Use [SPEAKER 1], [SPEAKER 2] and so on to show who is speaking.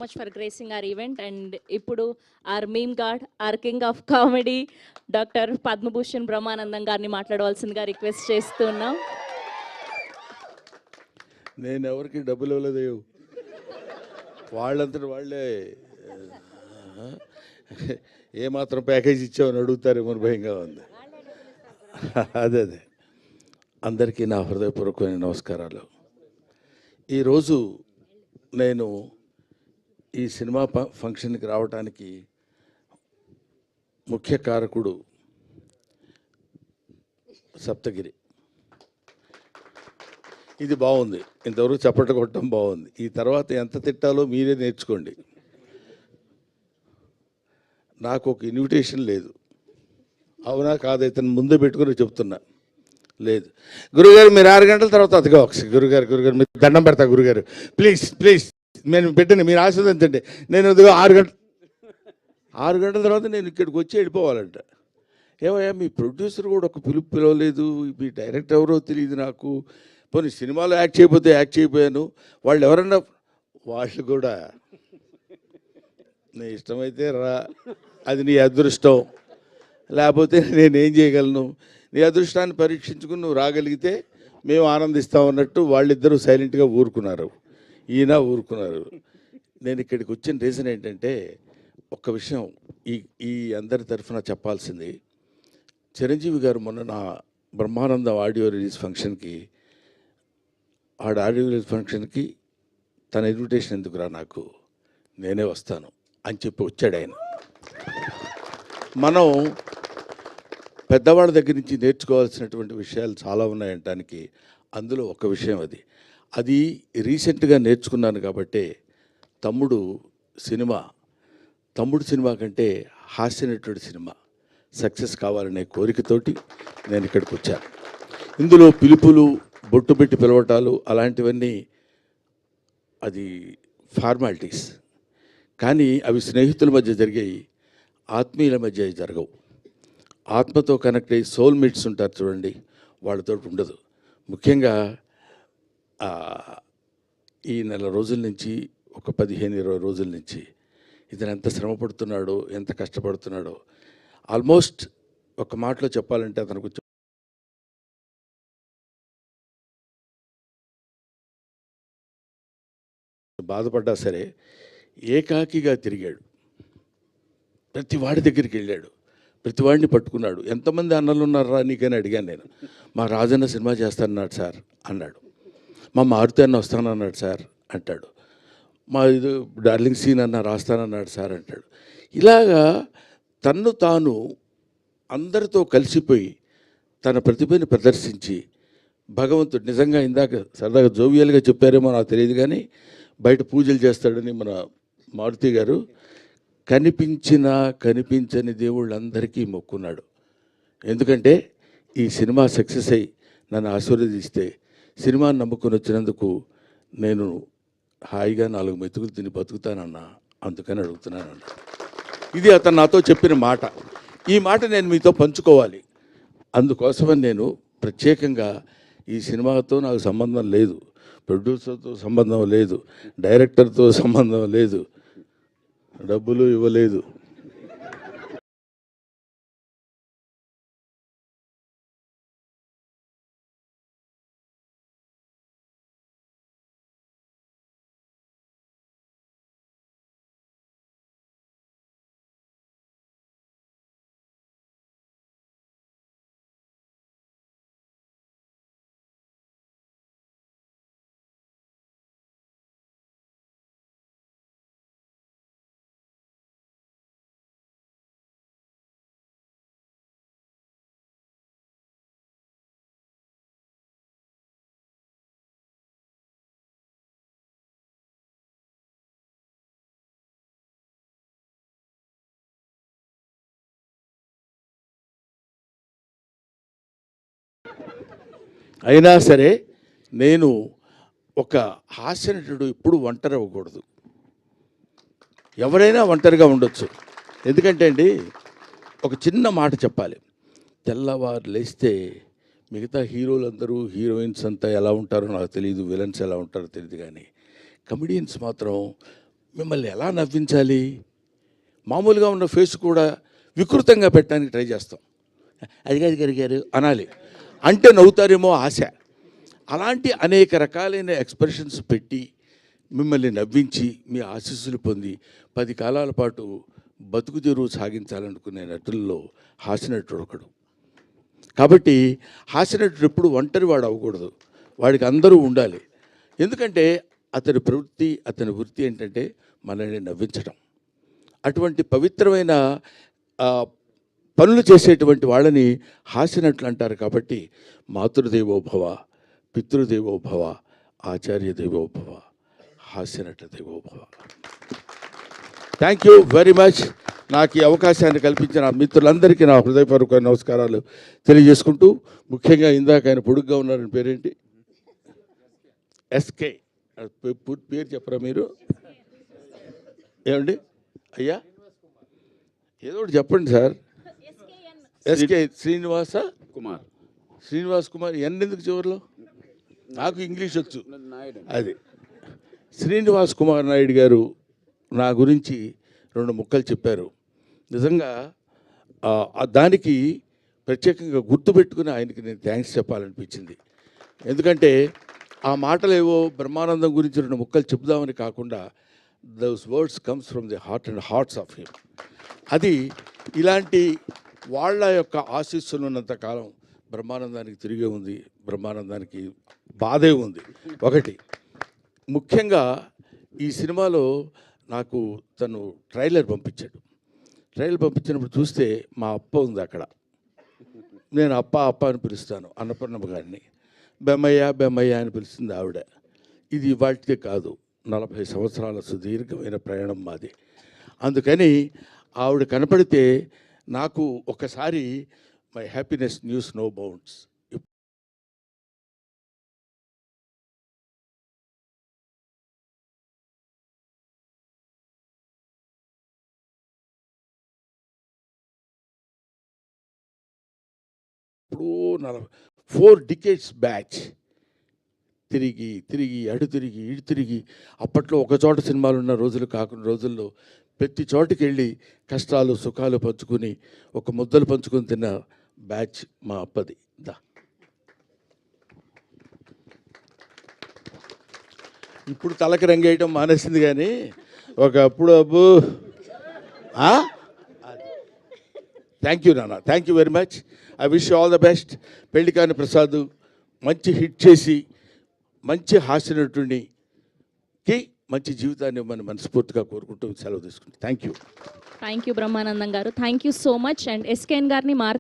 [SPEAKER 1] much for gracing our event. And ఇప్పుడు our meme god, our king of comedy, doctor Padma Bhushan Brahmanandam గారిని మాట్లాడవలసిందిగా request చేస్తున్నాం.
[SPEAKER 2] నేను ఎవరికి డబ్బులు ఇవ్వలేదు, వాళ్ళంతటి వాళ్ళే ఏమాత్రం ప్యాకేజ్ ఇచ్చామని అడుగుతారేమో భయంగా ఉంది. అదే అందరికీ నా హృదయపూర్వకమైన నమస్కారాలు. ఈరోజు నేను ఈ సినిమా ఫంక్షన్కి రావడానికి ముఖ్య కారకుడు సప్తగిరి. ఇది బాగుంది, ఇంతవరకు చప్పట కొట్టడం బాగుంది. ఈ తర్వాత ఎంత తిట్టాలో మీరే నేర్చుకోండి. నాకు ఒక ఇన్విటేషన్ లేదు, అవునా కాదైతే ముందే పెట్టుకుని చెప్తున్నా. లేదు గురుగారు, మీరు 6 గంటల తర్వాత అదిగా ఒకసారి గురుగారు మీరు దండం పెడతా గురుగారు, ప్లీజ్ నేను పెట్టండి, మీరు ఆశీర్వదించండి. నేను అదిగో 6 గంటల తర్వాత నేను ఇక్కడికి వచ్చి వెళ్ళిపోవాలంట. ఏమయ్యా, మీ ప్రొడ్యూసర్ కూడా ఒక పిలవలేదు, మీ డైరెక్టర్ ఎవరో తెలియదు నాకు. పోనీ సినిమాలో యాక్ట్ చేయకపోయాను, వాళ్ళు ఎవరన్నా వాళ్ళు కూడా నీ ఇష్టమైతే రా, అది నీ అదృష్టం, లేకపోతే నేనేం చేయగలను. నీ అదృష్టాన్ని పరీక్షించుకుని నువ్వు రాగలిగితే మేము ఆనందిస్తాం అన్నట్టు వాళ్ళిద్దరూ సైలెంట్గా ఊరుకున్నారు, ఈయన ఊరుకున్నారు. నేను ఇక్కడికి వచ్చిన రీజన్ ఏంటంటే, ఒక్క విషయం ఈ అందరి తరఫున చెప్పాల్సింది. చిరంజీవి గారు మొన్న నా బ్రహ్మానందం ఆడియో రిలీజ్ ఫంక్షన్కి ఆడియో రిలీజ్ ఫంక్షన్కి తన ఇన్విటేషన్ ఎందుకురా, నాకు నేనే వస్తాను అని చెప్పి వచ్చాడు ఆయన. మనం పెద్దవాళ్ళ దగ్గర నుంచి నేర్చుకోవాల్సినటువంటి విషయాలు చాలా ఉన్నాయంటానికి అందులో ఒక విషయం అది రీసెంట్గా నేర్చుకున్నాను. కాబట్టి తమ్ముడు సినిమా కంటే హాస్యనటుడి సినిమా సక్సెస్ కావాలనే కోరికతోటి నేను ఇక్కడికి వచ్చాను. ఇందులో పిలుపులు, బొట్టు పెట్టి పిలవటాలు అలాంటివన్నీ అది ఫార్మాలిటీస్, కానీ అవి స్నేహితుల మధ్య జరిగాయి, ఆత్మీయుల మధ్య జరగవు. ఆత్మతో కనెక్ట్ అయ్యి సోల్మేట్స్ ఉంటారు చూడండి, వాళ్ళతో ఉండదు. ముఖ్యంగా ఈ నెల రోజుల నుంచి, ఒక 15-20 రోజుల నుంచి ఇతను ఎంత శ్రమ పడుతున్నాడో, ఎంత కష్టపడుతున్నాడో. ఆల్మోస్ట్ ఒక మాటలో చెప్పాలంటే అతనికి బాధపడ్డా సరే ఏకాకిగా తిరిగాడు, ప్రతి వాడి దగ్గరికి వెళ్ళాడు, ప్రతి వాడిని పట్టుకున్నాడు. ఎంతమంది అన్నలు ఉన్నారా నీకని అడిగాను నేను. మా రాజన్న సినిమా చేస్తానన్నాడు సార్ అన్నాడు, మా మారుతి అన్న వస్తానన్నాడు సార్ అంటాడు, మా ఇది డార్లింగ్ సీన్ అన్న రాస్తానన్నాడు సార్ అంటాడు. ఇలాగా తన్ను తాను అందరితో కలిసిపోయి తన ప్రతిభని ప్రదర్శించి భగవంతుడు నిజంగా ఇందాక సరదాగా జోవియల్గా చెప్పారేమో నాకు తెలియదు, కానీ బయట పూజలు చేస్తాడని మన మారుతి గారు కనిపించని దేవుళ్ళందరికీ మొక్కున్నాడు. ఎందుకంటే ఈ సినిమా సక్సెస్ అయ్యి నన్ను ఆశీర్వదిస్తే, సినిమాని నమ్ముకొని వచ్చినందుకు నేను హాయిగా 4 మెతుకులు తిని బతుకుతానన్నా, అందుకని అడుగుతున్నానన్న. ఇది అతను నాతో చెప్పిన మాట. ఈ మాట నేను మీతో పంచుకోవాలి. అందుకోసమని నేను ప్రత్యేకంగా ఈ సినిమాతో నాకు సంబంధం లేదు, ప్రొడ్యూసర్తో సంబంధం లేదు, డైరెక్టర్తో సంబంధం లేదు, డబ్బులు ఇవ్వలేదు. అయినా సరే నేను ఒక హాస్యనటుడు ఎప్పుడు ఒంటరి అవ్వకూడదు. ఎవరైనా ఒంటరిగా ఉండొచ్చు. ఎందుకంటే అండి, ఒక చిన్న మాట చెప్పాలి. తెల్లవారు లేస్తే మిగతా హీరోలందరూ, హీరోయిన్స్ అంతా ఎలా ఉంటారో నాకు తెలియదు, విలన్స్ ఎలా ఉంటారో తెలియదు, కానీ కమెడియన్స్ మాత్రం మిమ్మల్ని ఎలా నవ్వించాలి, మామూలుగా ఉన్న ఫేస్ కూడా వికృతంగా పెట్టడానికి ట్రై చేస్తాం. అధికారి గారు అనాలి అంటే నవ్వుతారేమో ఆశ. అలాంటి అనేక రకాలైన ఎక్స్ప్రెషన్స్ పెట్టి మిమ్మల్ని నవ్వించి మీ ఆశీస్సులు పొంది 10 కాలాల పాటు బతుకు తెరువు సాగించాలనుకునే నటుల్లో హాస్యనటుడు ఒకడు. కాబట్టి హాస్యనటుడు ఎప్పుడు ఒంటరి వాడు అవ్వకూడదు, వాడికి అందరూ ఉండాలి. ఎందుకంటే అతని ప్రవృత్తి, అతని వృత్తి ఏంటంటే మనల్ని నవ్వించడం. అటువంటి పవిత్రమైన పనులు చేసేటువంటి వాళ్ళని హాస్యనటులు అంటారు. కాబట్టి మాతృదేవోభవ, పితృదేవోభవ, ఆచార్య దేవోభవ, హాస్యనట దేవోభవ. Thank you very much. నాకు ఈ అవకాశాన్ని కల్పించిన మిత్రులందరికీ నా హృదయపూర్వక నమస్కారాలు తెలియజేసుకుంటూ, ముఖ్యంగా ఇందాక ఆయన పొడుగ్గా ఉన్నారని పేరేంటి? ఎస్కే. పేరు చెప్పరా మీరు? ఏమండి అయ్యా, ఏదో ఒకటి చెప్పండి సార్. ఎస్కే శ్రీనివాస
[SPEAKER 3] కుమార్
[SPEAKER 2] శ్రీనివాస్ కుమార్. ఎందుకు చివరిలో? నాకు ఇంగ్లీష్ వచ్చు. అది శ్రీనివాస్ కుమార్ నాయుడు గారు నా గురించి 2 ముక్కలు చెప్పారు. నిజంగా దానికి ప్రత్యేకంగా గుర్తుపెట్టుకుని ఆయనకి నేను థ్యాంక్స్ చెప్పాలనిపించింది. ఎందుకంటే ఆ మాటలు ఏవో బ్రహ్మానందం గురించి 2 ముక్కలు చెప్దామని కాకుండా those words comes from the heart and hearts of him. అది ఇలాంటి వాళ్ళ యొక్క ఆశీస్సులు ఉన్నంత కాలం బ్రహ్మానందానికి తిరిగే ఉంది, బ్రహ్మానందానికి బాధే ఉంది. ఒకటి ముఖ్యంగా ఈ సినిమాలో నాకు తను ట్రైలర్ పంపించాడు. ట్రైలర్ పంపించినప్పుడు చూస్తే మా అప్ప ఉంది అక్కడ. నేను అప్ప అప్ప అని పిలుస్తాను అన్నపూర్ణమ్మ గారిని. బెమ్మయ్య బెమ్మయ్య అని పిలుస్తుంది ఆవిడ. ఇది ఇవాటికే కాదు, 40 సంవత్సరాల సుదీర్ఘమైన ప్రయాణం మాది. అందుకని ఆవిడ కనపడితే నాకు ఒకసారి my happiness knows no bounds. ఇప్పుడు 4 decades బ్యాచ్ తిరిగి తిరిగి అటు తిరిగి ఇటు తిరిగి, అప్పట్లో ఒక చోట సినిమాలు ఉన్న రోజులు కాకుండా రోజుల్లో ప్రతి చోటుకి వెళ్ళి కష్టాలు సుఖాలు పంచుకుని ఒక ముద్దలు పంచుకొని తిన్న బ్యాచ్ మా అప్పది. ఇప్పుడు తలకి రంగేయటం మానేసింది, కానీ ఒకప్పుడు అబ్బు. థ్యాంక్ యూ నాన్న, thank you very much. I wish you all the best. పెళ్లికాని ప్రసాద్ మంచి హిట్ చేసి మంచి హాస్యనటుడికి మంచి జీవితాన్ని ఇవ్వమని మనస్ఫూర్తిగా కోరుకుంటూ సెలవు తీసుకుంటాం. Thank you.
[SPEAKER 1] Thank you Brahmanandam garu. Thank you so much. And SKN గారిని